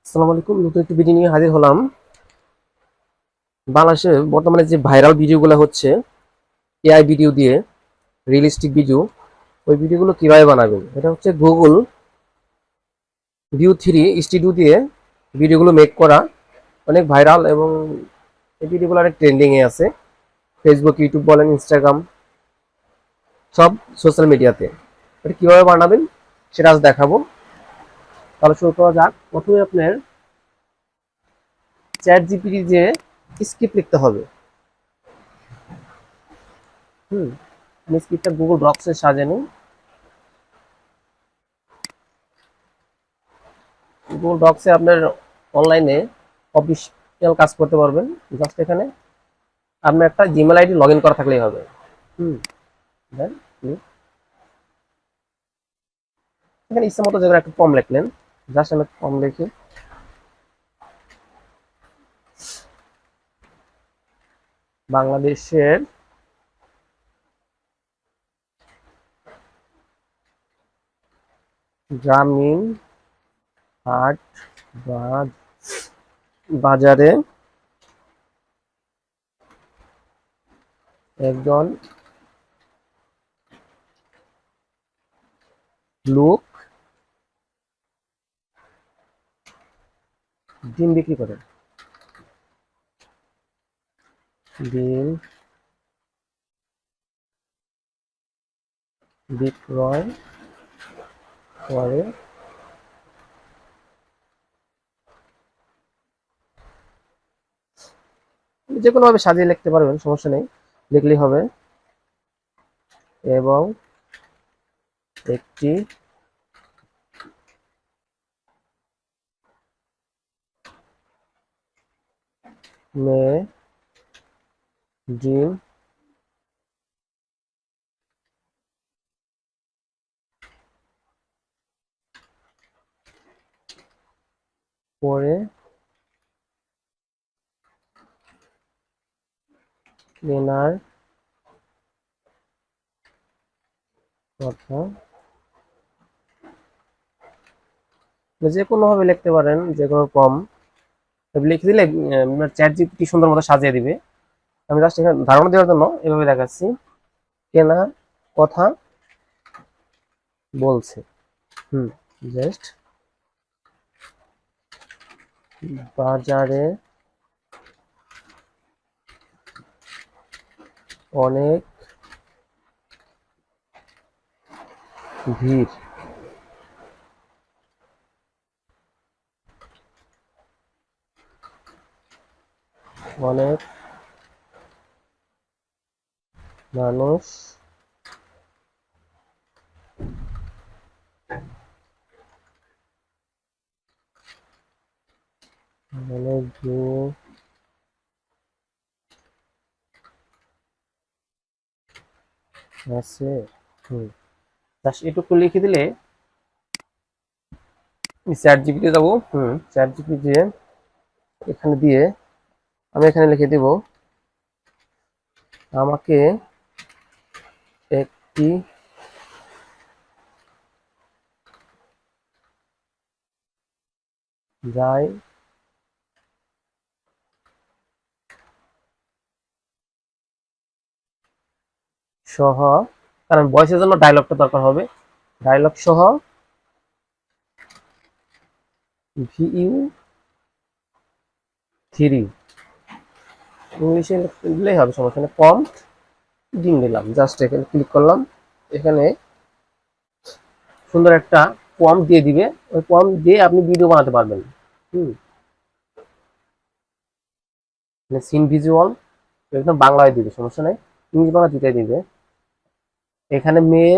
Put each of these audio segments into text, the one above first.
আসসালামু আলাইকুম। নতুন একটি ভিডিও নিয়ে হাজির হলাম। বাংলাদেশে বর্তমানে যে ভাইরাল ভিডিওগুলো হচ্ছে এআই ভিডিও দিয়ে, রিয়েলিস্টিক ভিডিও, ওই ভিডিওগুলো কিভাবে বানাবেন, এটা হচ্ছে গুগল ভিউ 3 স্টুডিও দিয়ে ভিডিওগুলো মেক করা। অনেক ভাইরাল এবং এই ভিডিওগুলো অনেক ট্রেন্ডিং এ আছে। ফেসবুক, ইউটিউব বলেন, ইনস্টাগ্রাম, সব সোশ্যাল মিডিয়াতে। এটা কিভাবে বানাবেন সেটা আজ দেখাবো। তাহলে শুরু করা যাক। প্রথমে আপনার চ্যাট জিপিটি যে স্ক্রিপ্ট লিখতে হবে। আমি স্ক্রিপ্টটা গুগল ডক্সে সাজানো। গুগল ডক্সে আপনার অনলাইনে অফিসিয়াল কাজ করতে পারবেন। জাস্ট এখানে আপনার একটা জিমেল আইডি লগ ইন করা থাকলেই হবে। হুম দেন এখানে ইচ্ছা মতো জায়গায় একটা ফর্ম লিখলেন। জাস্ট আমি ফর্ম লিখে বাংলাদেশের গ্রামীণ হাট বাজারে একজন লোক ডিম বিক্রি করে। ডিম বিক্রয় করে। যে কোনো ভাবে সাজিয়ে লিখতে পারবেন, সমস্যা নেই, লিখলেই হবে। এবং একটি মেয়ে ডিম পরে কেনার কথা। যে কোনো ভাবে লিখতে পারেন, যে কোনো ফর্ম লিখে দিলে চ্যাট জিপিটি সুন্দর মতো সাজিয়ে দিবে। আমি জাস্ট এখানে ধারণা দেওয়ার জন্য এভাবে দেখাচ্ছি। কেনার কথা বলছে। হুম জাস্ট বাজারে অনেক ভিড়। অনেক মানুষ অনেক দূর আছে। হুম জাস্ট এটুকু লিখে দিলে চ্যাট জিপিটি যাবো। চ্যাট জিপিটি দিয়ে এখানে দিয়ে আমি এখানে লিখে দিব, আমাকে একটি যাই সহ, কারণ ভয়েসের জন্য ডায়লগটা দরকার হবে, ডায়লগ সহ ভিইউ 3 ইংলিশে দিলেই হবে, সমস্যা নেই। প্রম্পট ডিম দিলাম, জাস্ট এখানে ক্লিক করলাম। এখানে সুন্দর একটা প্রম্পট দিয়ে দিবে। ওই প্রম্পট দিয়ে আপনি ভিডিও বানাতে পারবেন। হুম সিন ভিজুয়াল একদম বাংলায় দিবে, সমস্যা নেই, ইংলিশ বাংলা দুটাই দিবে। এখানে মেয়ে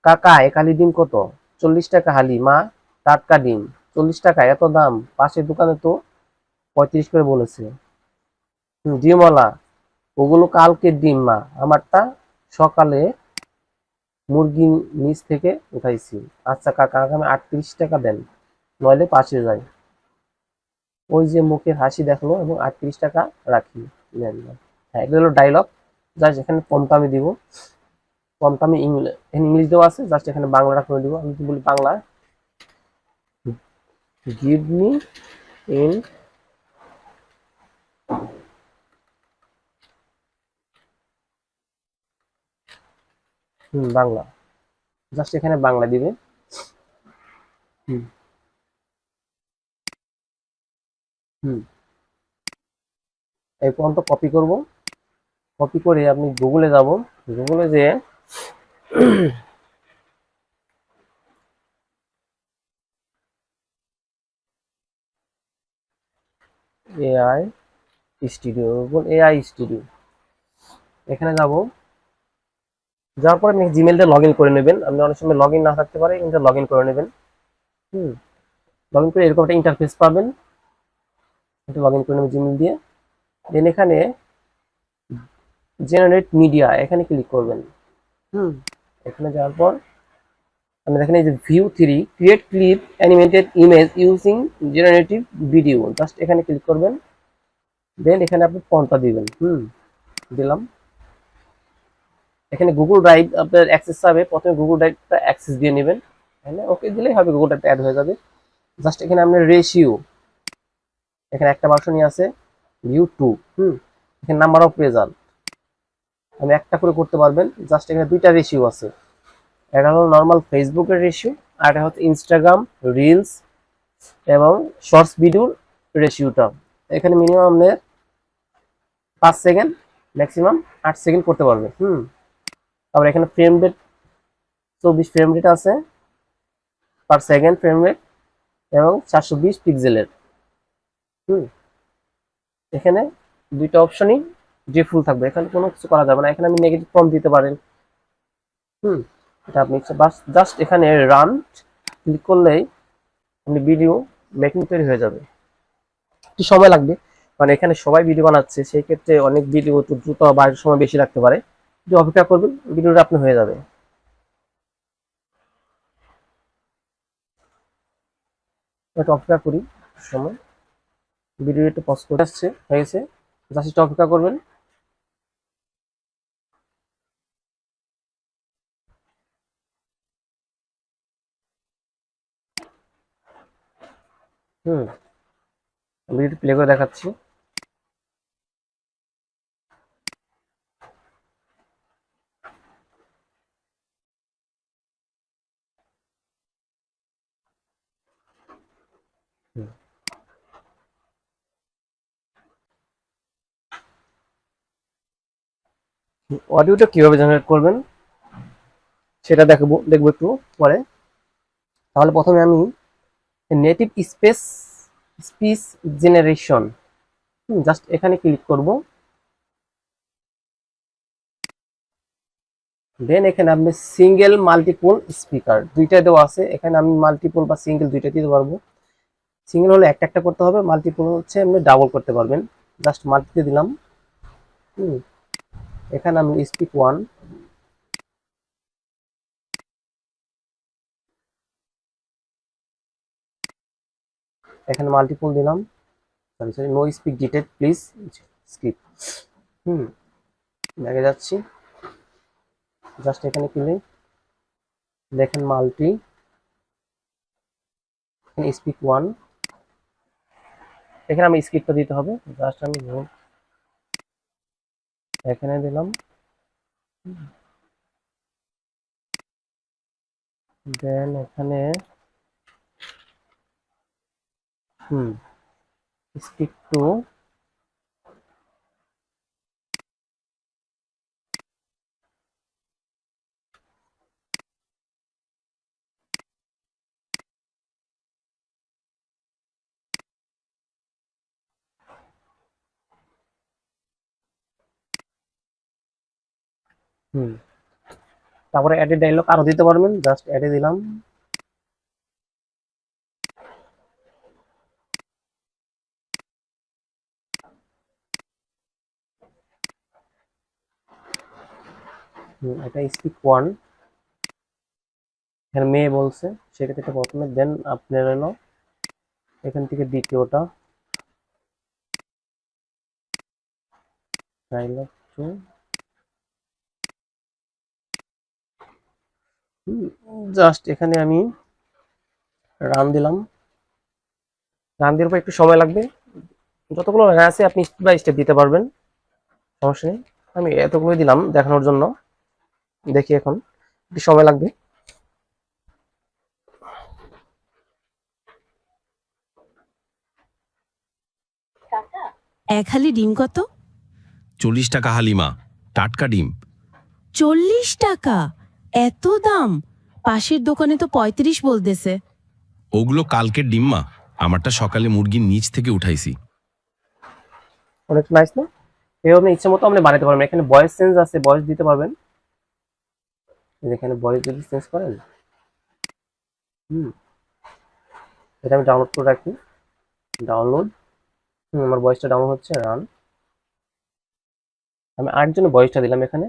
কাকা একালি ডিম কত? 40 টাকা হালি মা, টাটকা ডিম 40 টাকা, এত দাম, পাশের দোকানে তো 35 করে বলেছে। ডিমওয়ালা, ওগুলো কালকের ডিম মা, আমারটা সকালে মুরগির নিচ থেকে উঠাইছি। আচ্ছা কাকা, আগামী 38 টাকা দেন, নইলে পাশে যাই। ওই যে মুখের হাসি দেখলো এবং 38 টাকা রাখি, নেন না। হ্যাঁ, এগুলো হলো ডায়লগ। জাস্ট এখানে পম্পটা আমি দিব। পম্পটা আমি ইংলিশ দেওয়া আছে, জাস্ট এখানে বাংলাটা করে দিব। আমি কি বলি, Bangla give me in Bangla, just এখানে বাংলা দিবে। হুম হুম এই পর্যন্ত কপি করব, কপি করে আপনি গুগলে যাব, গুগলে যে এআই স্টুডিও, এআই স্টুডিও, এখানে যাব। যাওয়ার পরে আপনি জিমেলটা লগ ইন করে নেবেন। আপনি অনেক সময় লগ ইন না থাকতে পারে, কিন্তু লগ ইন করে নেবেন। হুম লগ ইন করে এরকম একটা ইন্টারফেস পাবেন, এটা লগ ইন করে নেবেন জিমেল দিয়ে। দেন এখানে জেনারেট মিডিয়া, এখানে ক্লিক করবেন। হুম এখানে যাওয়ার পর আপনি দেখেন এই যে view three, create clip animated image using generative video, just এখানে ক্লিক করবেন। দেন এখানে আপনি ফন্টটা দিবেন। দিলাম। এখানে গুগল ড্রাইভ আপনার অ্যাক্সেস চাবে, প্রথমে গুগল ড্রাইভটা অ্যাক্সেস দিয়ে নেবেন। তাহলে ওকে দিলেই হবে, গুগল ড্রাইভটা অ্যাড হয়ে যাবে। জাস্ট এখানে আপনার রেশিও, এখানে একটা ভার্সনই আছে, ভিউ টু। এখানে নাম্বার অফ রেজাল্ট আমি একটা করে করতে পারবেন। জাস্ট এখানে দুইটা রেশিও আছে, এটা হলো নর্মাল ফেসবুকের রেশিও, আর এটা হচ্ছে ইনস্টাগ্রাম রিলস এবং শর্টস ভিডিওর রেশিওটা। এখানে মিনিমাম আপনার 5 সেকেন্ড, ম্যাক্সিমাম 8 সেকেন্ড করতে পারবে। তারপর এখানে ফ্রেম রেট 24 ফ্রেম রেট আছে পার সেকেন্ড ফ্রেম রেট, এবং 420 পিক্সেলের। হুম এখানে দুইটা অপশনই ডিফল্ট থাকবে, এখানে কোনো কিছু করা যাবে না। এখানে আমি নেগেটিভ ফর্ম দিতে পারেন। হুম এটা আপনি জাস্ট এখানে রান ক্লিক করলেই আপনি ভিডিও মেকিং তৈরি হয়ে যাবে। একটু সময় লাগবে, মানে এখানে সবাই ভিডিও বানাচ্ছে, সেই ক্ষেত্রে অনেক ভিডিও তো দ্রুত বা সময় বেশি লাগতে পারে। যদি অপেক্ষা করবেন ভিডিওটা আপনি হয়ে যাবে। একটু অপেক্ষা করি সময়, ভিডিও একটু পজ করে আসছে, হয়ে গেছে। জাস্ট একটু অপেক্ষা করবেন। হুম ভিডিওটি প্লে করে দেখাচ্ছি। অডিওটা কিভাবে জেনারেট করবেন সেটা দেখবো একটু পরে। তাহলে প্রথমে আমি নেটিভ স্পিচ জেনারেশন, জাস্ট এখানে ক্লিক করব। দেন এখানে আপনি সিঙ্গেল মাল্টিপল স্পিকার দুইটা দেওয়া আছে, এখানে আমি মাল্টিপল বা সিঙ্গেল দুইটা দিতে পারবো। সিঙ্গেল হলে একটা একটা করতে হবে, মাল্টিপল হচ্ছে আপনি ডাবল করতে পারবেন। জাস্ট মাল্টিতে দিলাম। হুম এখানে আমি স্পিক ওয়ান, এখানে মাল্টিপল দিলাম। সরি সরি, নো স্পিক ডিটেড প্লিজ স্কিপ। হুম দেখে যাচ্ছি। জাস্ট এখানে ক্লিক, দেখেন মাল্টি, স্পিক ওয়ান, এখানে আমি স্কিপটা দিতে হবে। জাস্ট আমি এখানে দিলাম। দেন এখানে হুম স্পিক টু, হুম তারপরে অ্যাডে ডায়লগ আরো দিতে পারবেন, জাস্ট অ্যাডে দিলাম। এটা স্পিক ওয়ান, এখানে মেয়ে বলছে, সেক্ষেত্রে এটা প্রথমে, দেন আপনার এলো এখান থেকে দ্বিতীয়টা ডায়লগ টু। জাস্ট এখানে আমি রান দিলাম। রান দেওয়ার পর একটু সময় লাগবে, যতগুলো রান আছে আপনি স্টেপ বাই স্টেপ দিতে পারবেন, সমস্যা নেই। আমি এতগুলো দিলাম দেখানোর জন্য, দেখি এখন একটু সময় লাগবে। এক হালি ডিম কত? 40 টাকা হালিমা, টাটকা ডিম। 40 টাকা? এত দাম? পাশের দোকানে তো 35 বলতেছে। ওগুলো কালকের ডিম মা, আমারটা সকালে মুরগির নিচ থেকে উঠাইছি। অনেক নাইস না? এইভাবে ইচ্ছে মতো আপনি বানাতে পারবেন। এখানে ভয়েস চেঞ্জ আছে, ভয়েস দিতে পারবেন। এখানে ভয়েস যদি চেঞ্জ করেন, এটা আমি ডাউনলোড করে রাখি। ডাউনলোড, আমার ভয়েসটা ডাউনলোড হচ্ছে, রান। আমি আরেকজনের ভয়েসটা দিলাম এখানে।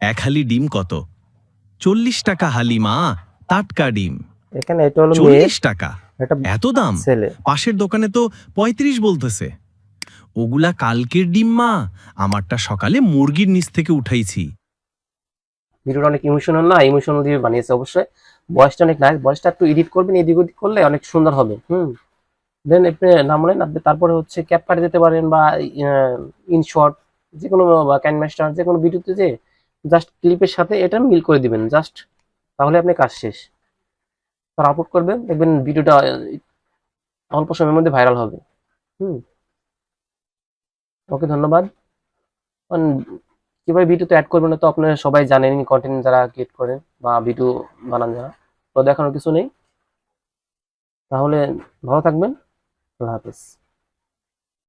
এক হালি ডিম কত? 40 টাকা হালিমা, টাটকা ডিম। এখানে এটা হলো মেয়ে, 40 টাকা? এটা এত দাম? ছেলে। পাশের দোকানে তো 35 বলতেছে। ওগুলা কালকের ডিম মা, আমারটা সকালে মুরগির নিচ থেকে উঠাইছি। ভিডিওটা অনেক ইমোশনাল না, ইমোশনাল দিয়ে বানিয়েছে অবশ্যই। ভয়েসটা অনেক নাইস, ভয়েসটা একটু এডিট করবেন, এদিক ওদিক করলে অনেক সুন্দর হবে। দেন আপনি নাম বলেন, আপনি তারপরে হচ্ছে ক্যাপকাট দিতে পারেন, বা ইনশর্ট, যে কোনো, বা ক্যানমাস্টার, যে কোনো ভিডিওতে যে জাস্ট ক্লিপের সাথে এটা মিল করে দিবেন জাস্ট, তাহলে আপনি কাজ শেষ। তারপর আপলোড করবেন, দেখবেন ভিডিওটা অল্প সময়ের মধ্যে ভাইরাল হবে। ওকে, ধন্যবাদ। কিভাবে ভিডিওতে অ্যাড করবেন না তো আপনারা সবাই জানেন, কন্টেন্ট যারা ক্রিয়েট করেন বা ভিডিও বানান যারা, তো দেখানোর কিছু নেই। তাহলে ভালো থাকবেন, আল্লাহ হাফেজ।